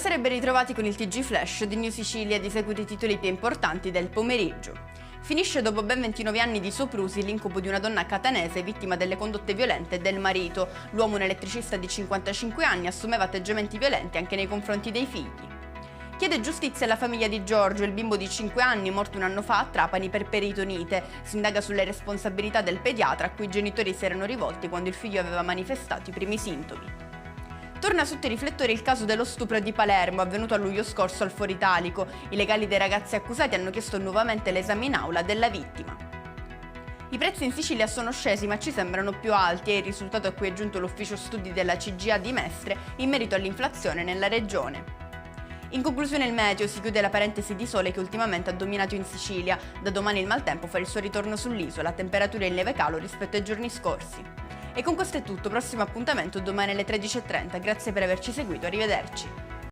Buonasera e ben ritrovati con il TG Flash di New Sicilia di seguire i titoli più importanti del pomeriggio. Finisce dopo ben 29 anni di soprusi l'incubo di una donna catanese vittima delle condotte violente del marito. L'uomo, un elettricista di 55 anni, assumeva atteggiamenti violenti anche nei confronti dei figli. Chiede giustizia alla famiglia di Giorgio, il bimbo di 5 anni morto un anno fa a Trapani per peritonite. Si indaga sulle responsabilità del pediatra a cui i genitori si erano rivolti quando il figlio aveva manifestato i primi sintomi. Torna sotto i riflettori il caso dello stupro di Palermo, avvenuto a luglio scorso al Foro Italico. I legali dei ragazzi accusati hanno chiesto nuovamente l'esame in aula della vittima. I prezzi in Sicilia sono scesi ma ci sembrano più alti, è il risultato a cui è giunto l'ufficio studi della CGIA di Mestre in merito all'inflazione nella regione. In conclusione il meteo, si chiude la parentesi di sole che ultimamente ha dominato in Sicilia. Da domani il maltempo farà il suo ritorno sull'isola, temperature in lieve calo rispetto ai giorni scorsi. E con questo è tutto, prossimo appuntamento domani alle 13:30, grazie per averci seguito, arrivederci.